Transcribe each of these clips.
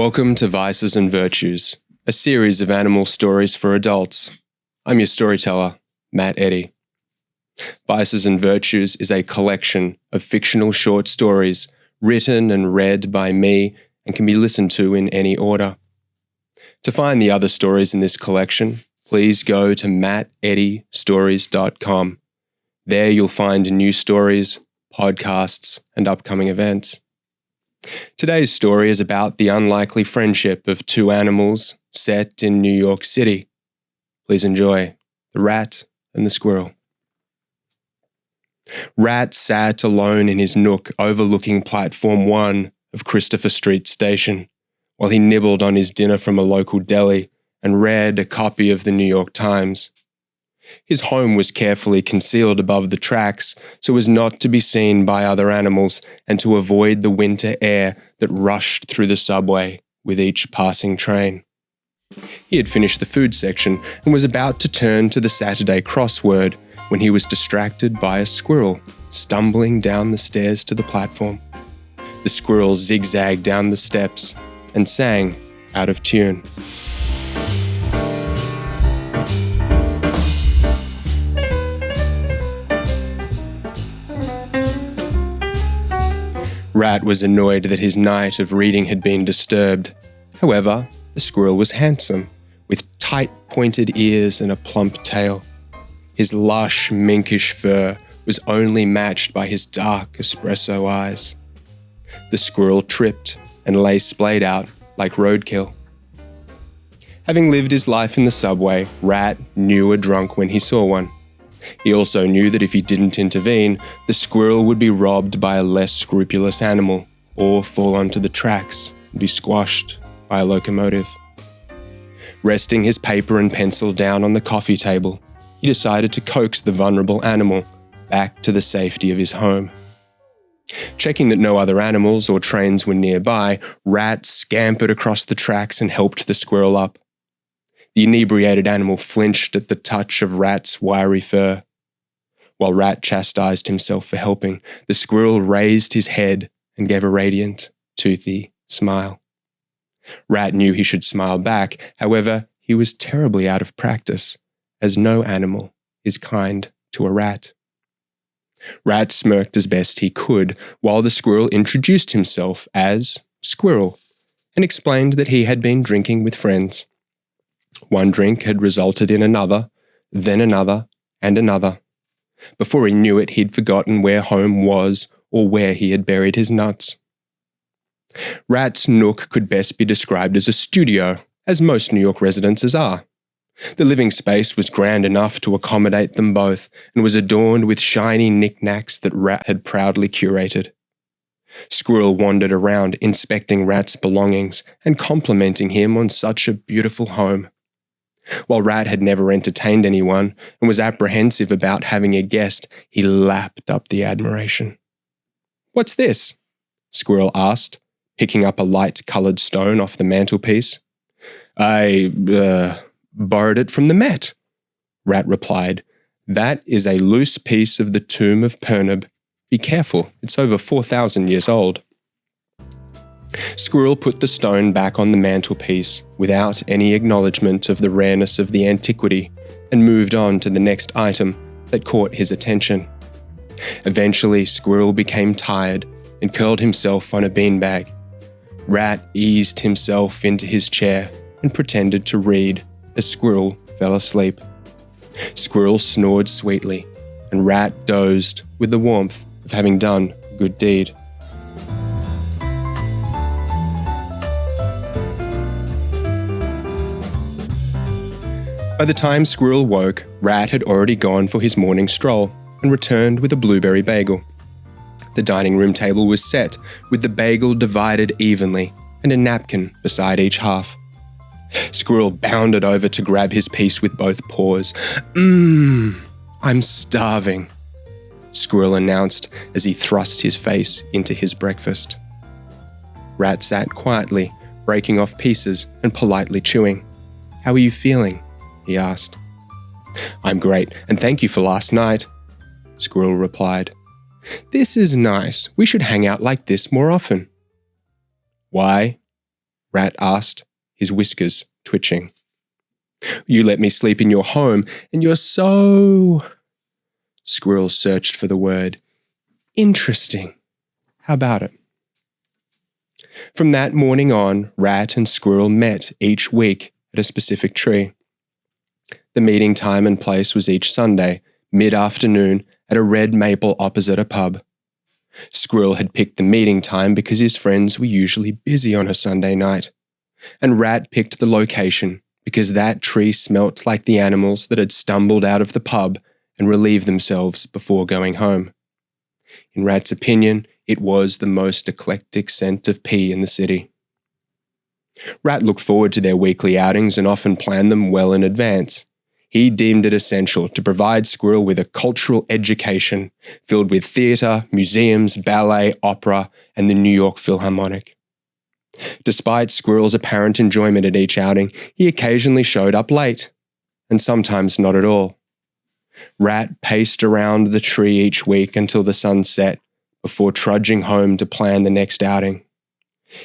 Welcome to Vices and Virtues, a series of animal stories for adults. I'm your storyteller, Matt Eddy. Vices and Virtues is a collection of fictional short stories written and read by me and can be listened to in any order. To find the other stories in this collection, please go to matteddystories.com. There you'll find new stories, podcasts, and upcoming events. Today's story is about the unlikely friendship of two animals set in New York City. Please enjoy The Rat and the Squirrel. Rat sat alone in his nook overlooking Platform 1 of Christopher Street Station while he nibbled on his dinner from a local deli and read a copy of the New York Times. His home was carefully concealed above the tracks so as not to be seen by other animals and to avoid the winter air that rushed through the subway with each passing train. He had finished the food section and was about to turn to the Saturday crossword when he was distracted by a squirrel stumbling down the stairs to the platform. The squirrel zigzagged down the steps and sang out of tune. Rat was annoyed that his night of reading had been disturbed. However, the squirrel was handsome, with tight pointed ears and a plump tail. His lush, minkish fur was only matched by his dark espresso eyes. The squirrel tripped and lay splayed out like roadkill. Having lived his life in the subway, Rat knew a drunk when he saw one. He also knew that if he didn't intervene, the squirrel would be robbed by a less scrupulous animal or fall onto the tracks and be squashed by a locomotive. Resting his paper and pencil down on the coffee table, he decided to coax the vulnerable animal back to the safety of his home. Checking that no other animals or trains were nearby, Rat scampered across the tracks and helped the squirrel up. The inebriated animal flinched at the touch of Rat's wiry fur. While Rat chastised himself for helping, the squirrel raised his head and gave a radiant, toothy smile. Rat knew he should smile back, however, he was terribly out of practice, as no animal is kind to a rat. Rat smirked as best he could, while the squirrel introduced himself as Squirrel and explained that he had been drinking with friends. One drink had resulted in another, then another, and another. Before he knew it, he'd forgotten where home was or where he had buried his nuts. Rat's nook could best be described as a studio, as most New York residences are. The living space was grand enough to accommodate them both and was adorned with shiny knickknacks that Rat had proudly curated. Squirrel wandered around inspecting Rat's belongings and complimenting him on such a beautiful home. While Rat had never entertained anyone and was apprehensive about having a guest, he lapped up the admiration. "What's this?" Squirrel asked, picking up a light-coloured stone off the mantelpiece. I borrowed it from the Met," Rat replied. "That is a loose piece of the tomb of Pernod. Be careful, it's over 4,000 years old." Squirrel put the stone back on the mantelpiece without any acknowledgement of the rareness of the antiquity and moved on to the next item that caught his attention. Eventually, Squirrel became tired and curled himself on a beanbag. Rat eased himself into his chair and pretended to read as Squirrel fell asleep. Squirrel snored sweetly, and Rat dozed with the warmth of having done a good deed. By the time Squirrel woke, Rat had already gone for his morning stroll and returned with a blueberry bagel. The dining room table was set, with the bagel divided evenly and a napkin beside each half. Squirrel bounded over to grab his piece with both paws. I'm starving," Squirrel announced as he thrust his face into his breakfast. Rat sat quietly, breaking off pieces and politely chewing. "How are you feeling?" he asked. "I'm great, and thank you for last night," Squirrel replied. "This is nice. We should hang out like this more often." "Why?" Rat asked, his whiskers twitching. You let me sleep in your home, and you're so... Squirrel searched for the word. Interesting. How about it? From that morning on, Rat and Squirrel met each week at a specific tree. The meeting time and place was each Sunday, mid-afternoon, at a red maple opposite a pub. Squirrel had picked the meeting time because his friends were usually busy on a Sunday night, and Rat picked the location because that tree smelt like the animals that had stumbled out of the pub and relieved themselves before going home. In Rat's opinion, it was the most eclectic scent of pea in the city. Rat looked forward to their weekly outings and often planned them well in advance. He deemed it essential to provide Squirrel with a cultural education filled with theatre, museums, ballet, opera, and the New York Philharmonic. Despite Squirrel's apparent enjoyment at each outing, he occasionally showed up late, and sometimes not at all. Rat paced around the tree each week until the sun set, before trudging home to plan the next outing.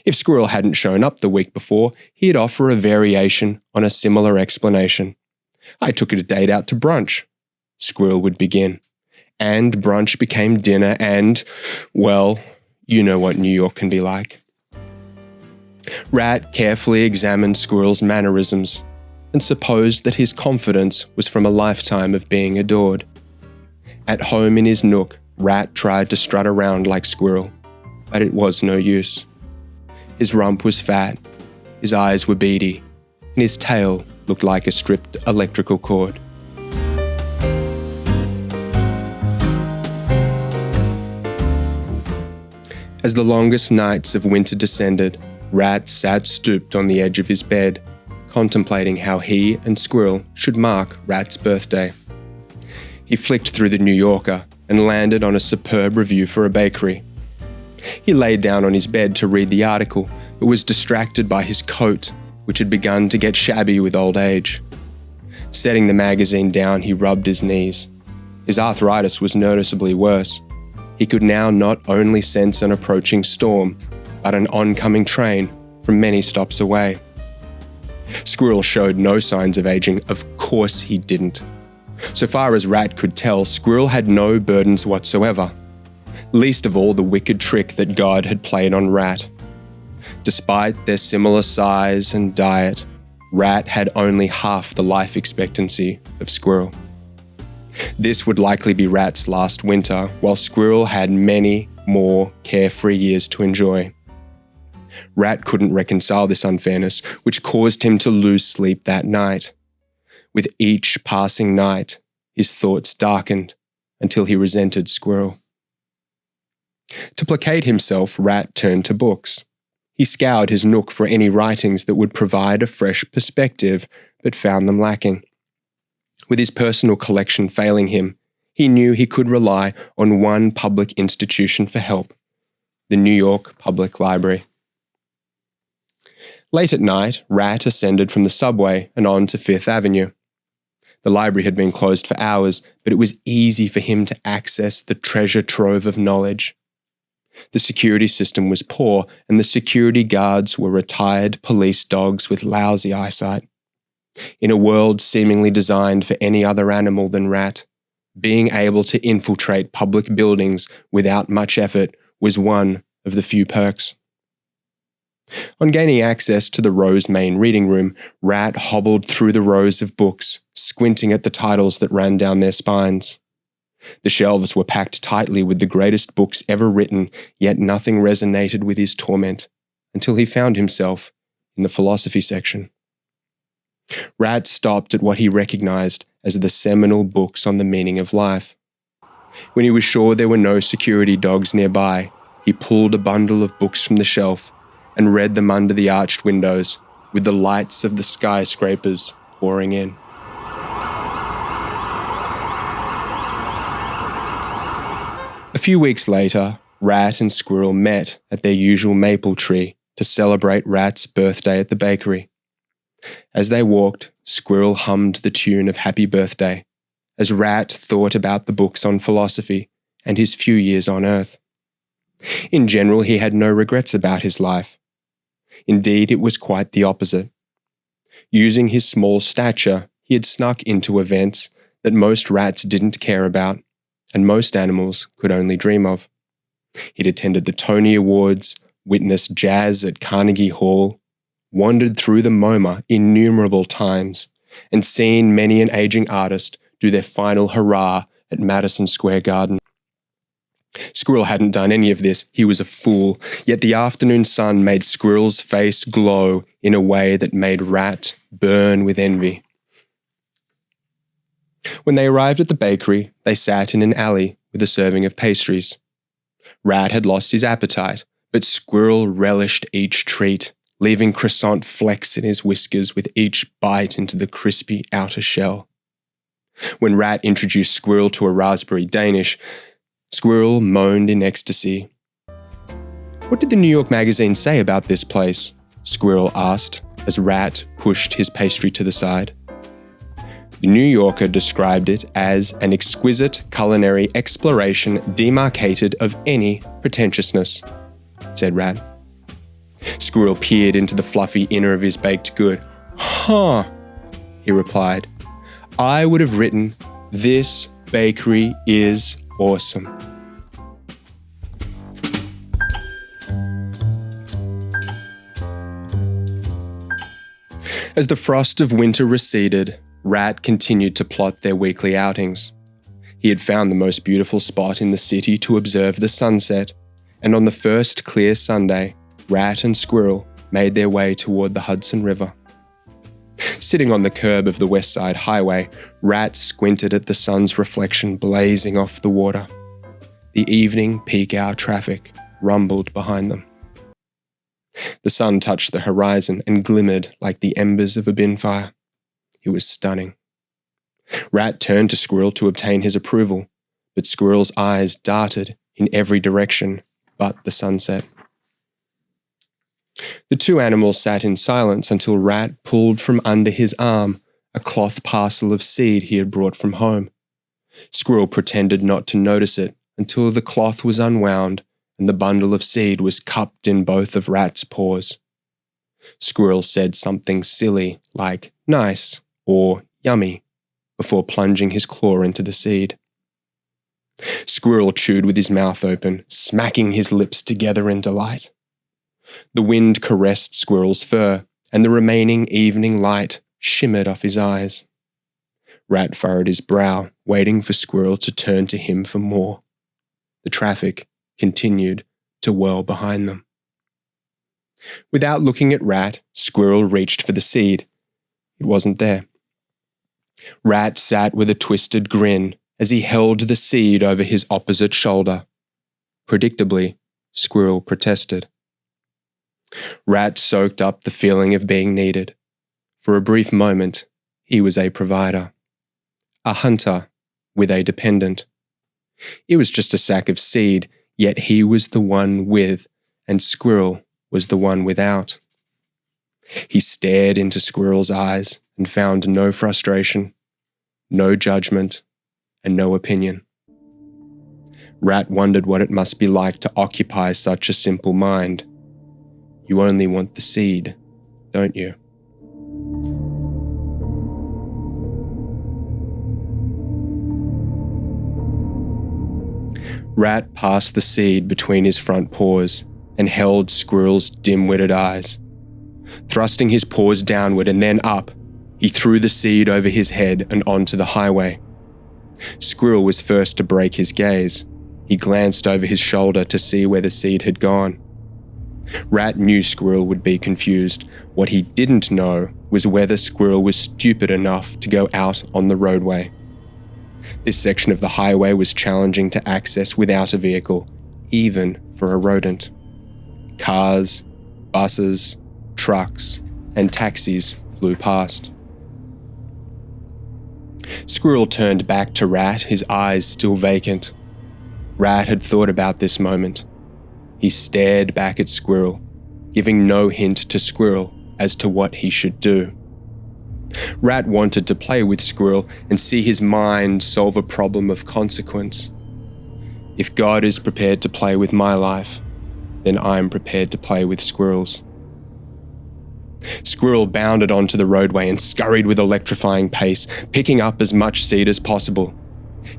If Squirrel hadn't shown up the week before, he'd offer a variation on a similar explanation. I took a date out to brunch, Squirrel would begin. And brunch became dinner and, well, you know what New York can be like. Rat carefully examined Squirrel's mannerisms and supposed that his confidence was from a lifetime of being adored. At home in his nook, Rat tried to strut around like Squirrel, but it was no use. His rump was fat, his eyes were beady, and his tail looked like a stripped electrical cord. As the longest nights of winter descended, Rat sat stooped on the edge of his bed, contemplating how he and Squirrel should mark Rat's birthday. He flicked through the New Yorker and landed on a superb review for a bakery. He lay down on his bed to read the article, but was distracted by his coat, which had begun to get shabby with old age. Setting the magazine down, he rubbed his knees. His arthritis was noticeably worse. He could now not only sense an approaching storm, but an oncoming train from many stops away. Squirrel showed no signs of aging. Of course he didn't. So far as Rat could tell, Squirrel had no burdens whatsoever, least of all the wicked trick that God had played on Rat. Despite their similar size and diet, Rat had only half the life expectancy of Squirrel. This would likely be Rat's last winter, while Squirrel had many more carefree years to enjoy. Rat couldn't reconcile this unfairness, which caused him to lose sleep that night. With each passing night, his thoughts darkened until he resented Squirrel. To placate himself, Rat turned to books. He scoured his nook for any writings that would provide a fresh perspective, but found them lacking. With his personal collection failing him, he knew he could rely on one public institution for help, the New York Public Library. Late at night, Rat ascended from the subway and on to Fifth Avenue. The library had been closed for hours, but it was easy for him to access the treasure trove of knowledge. The security system was poor, and the security guards were retired police dogs with lousy eyesight. In a world seemingly designed for any other animal than Rat, being able to infiltrate public buildings without much effort was one of the few perks. On gaining access to the Row's main reading room, Rat hobbled through the rows of books, squinting at the titles that ran down their spines. The shelves were packed tightly with the greatest books ever written, yet nothing resonated with his torment, until he found himself in the philosophy section. Rat stopped at what he recognized as the seminal books on the meaning of life. When he was sure there were no security dogs nearby, he pulled a bundle of books from the shelf and read them under the arched windows, with the lights of the skyscrapers pouring in. A few weeks later, Rat and Squirrel met at their usual maple tree to celebrate Rat's birthday at the bakery. As they walked, Squirrel hummed the tune of Happy Birthday, as Rat thought about the books on philosophy and his few years on Earth. In general, he had no regrets about his life. Indeed, it was quite the opposite. Using his small stature, he had snuck into events that most rats didn't care about, and most animals could only dream of. He'd attended the Tony Awards, witnessed jazz at Carnegie Hall, wandered through the MoMA innumerable times, and seen many an aging artist do their final hurrah at Madison Square Garden. Squirrel hadn't done any of this. He was a fool, yet the afternoon sun made Squirrel's face glow in a way that made Rat burn with envy. When they arrived at the bakery, they sat in an alley with a serving of pastries. Rat had lost his appetite, but Squirrel relished each treat, leaving croissant flecks in his whiskers with each bite into the crispy outer shell. When Rat introduced Squirrel to a raspberry Danish, Squirrel moaned in ecstasy. "What did the New York magazine say about this place?" Squirrel asked, as Rat pushed his pastry to the side. The New Yorker described it as an exquisite culinary exploration demarcated of any pretentiousness, said Rat. Squirrel peered into the fluffy inner of his baked good. "Huh," he replied. "I would have written, 'This bakery is awesome.'" As the frost of winter receded, Rat continued to plot their weekly outings. He had found the most beautiful spot in the city to observe the sunset, and on the first clear Sunday, Rat and Squirrel made their way toward the Hudson River. Sitting on the curb of the West Side Highway, Rat squinted at the sun's reflection blazing off the water. The evening peak hour traffic rumbled behind them. The sun touched the horizon and glimmered like the embers of a bin fire. It was stunning. Rat turned to Squirrel to obtain his approval, but Squirrel's eyes darted in every direction but the sunset. The two animals sat in silence until Rat pulled from under his arm a cloth parcel of seed he had brought from home. Squirrel pretended not to notice it until the cloth was unwound and the bundle of seed was cupped in both of Rat's paws. Squirrel said something silly like "nice" or "yummy" before plunging his claw into the seed. Squirrel chewed with his mouth open, smacking his lips together in delight. The wind caressed Squirrel's fur, and the remaining evening light shimmered off his eyes. Rat furrowed his brow, waiting for Squirrel to turn to him for more. The traffic continued to whirl behind them. Without looking at Rat, Squirrel reached for the seed. It wasn't there. Rat sat with a twisted grin as he held the seed over his opposite shoulder. Predictably, Squirrel protested. Rat soaked up the feeling of being needed. For a brief moment, he was a provider. A hunter with a dependent. It was just a sack of seed, yet he was the one with, and Squirrel was the one without. He stared into Squirrel's eyes and found no frustration, no judgment, and no opinion. Rat wondered what it must be like to occupy such a simple mind. You only want the seed, don't you? Rat passed the seed between his front paws and held Squirrel's dim-witted eyes. Thrusting his paws downward and then up, he threw the seed over his head and onto the highway. Squirrel was first to break his gaze. He glanced over his shoulder to see where the seed had gone. Rat knew Squirrel would be confused. What he didn't know was whether Squirrel was stupid enough to go out on the roadway. This section of the highway was challenging to access without a vehicle, even for a rodent. Cars, buses, trucks, and taxis flew past. Squirrel turned back to Rat, his eyes still vacant. Rat had thought about this moment. He stared back at Squirrel, giving no hint to Squirrel as to what he should do. Rat wanted to play with Squirrel and see his mind solve a problem of consequence. If God is prepared to play with my life, then I'm prepared to play with Squirrel's. Squirrel bounded onto the roadway and scurried with electrifying pace, picking up as much seed as possible.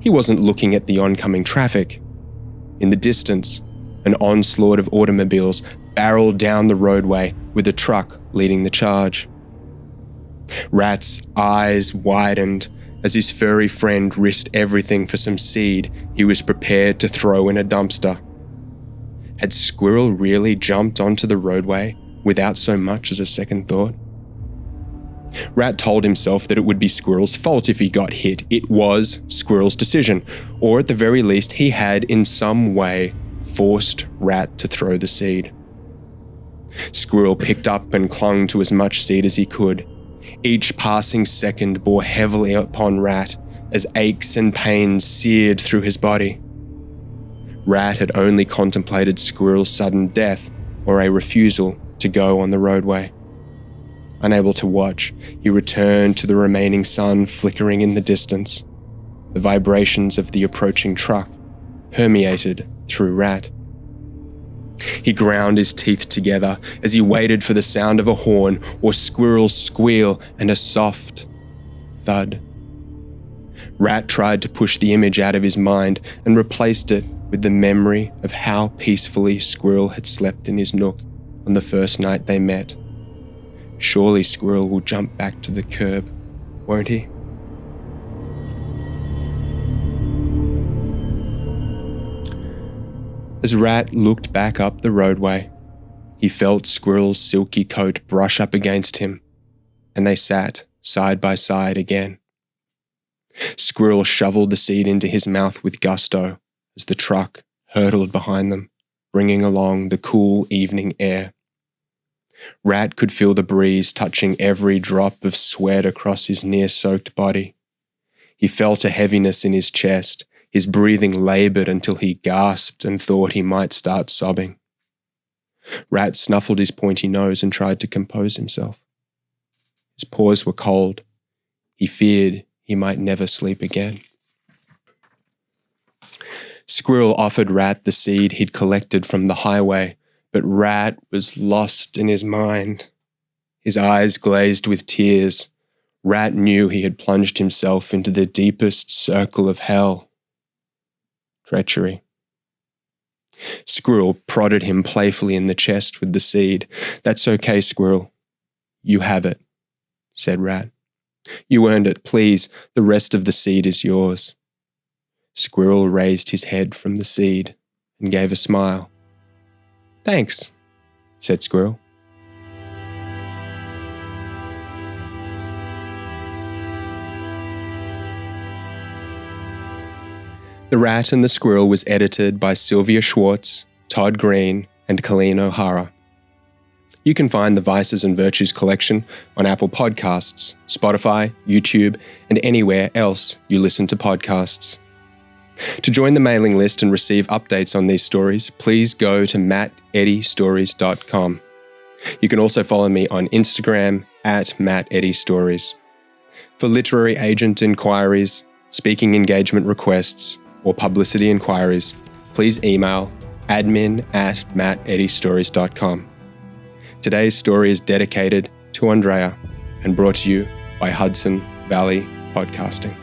He wasn't looking at the oncoming traffic. In the distance, an onslaught of automobiles barreled down the roadway with a truck leading the charge. Rat's eyes widened as his furry friend risked everything for some seed he was prepared to throw in a dumpster. Had Squirrel really jumped onto the roadway without so much as a second thought? Rat told himself that it would be Squirrel's fault if he got hit. It was Squirrel's decision, or at the very least, he had in some way forced Rat to throw the seed. Squirrel picked up and clung to as much seed as he could. Each passing second bore heavily upon Rat as aches and pains seared through his body. Rat had only contemplated Squirrel's sudden death or a refusal to go on the roadway. Unable to watch, he returned to the remaining sun flickering in the distance. The vibrations of the approaching truck permeated through Rat. He ground his teeth together as he waited for the sound of a horn or Squirrel's squeal and a soft thud. Rat tried to push the image out of his mind and replaced it with the memory of how peacefully Squirrel had slept in his nook on the first night they met. Surely Squirrel will jump back to the curb, won't he? As Rat looked back up the roadway, he felt Squirrel's silky coat brush up against him, and they sat side by side again. Squirrel shoveled the seed into his mouth with gusto as the truck hurtled behind them, bringing along the cool evening air. Rat could feel the breeze touching every drop of sweat across his near-soaked body. He felt a heaviness in his chest. His breathing laboured until he gasped and thought he might start sobbing. Rat snuffled his pointy nose and tried to compose himself. His paws were cold. He feared he might never sleep again. Squirrel offered Rat the seed he'd collected from the highway, but Rat was lost in his mind. His eyes glazed with tears. Rat knew he had plunged himself into the deepest circle of hell. Treachery. Squirrel prodded him playfully in the chest with the seed. "That's okay, Squirrel. You have it," said Rat. "You earned it. Please, the rest of the seed is yours." Squirrel raised his head from the seed and gave a smile. "Thanks," said Squirrel. The Rat and the Squirrel was edited by Sylvia Schwartz, Todd Green, and Colleen O'Hara. You can find the Vices and Virtues collection on Apple Podcasts, Spotify, YouTube, and anywhere else you listen to podcasts. To join the mailing list and receive updates on these stories, please go to matteddystories.com. You can also follow me on Instagram @matteddystories. For literary agent inquiries, speaking engagement requests, or publicity inquiries, please email admin@matteddystories.com. Today's story is dedicated to Andrea and brought to you by Hudson Valley Podcasting.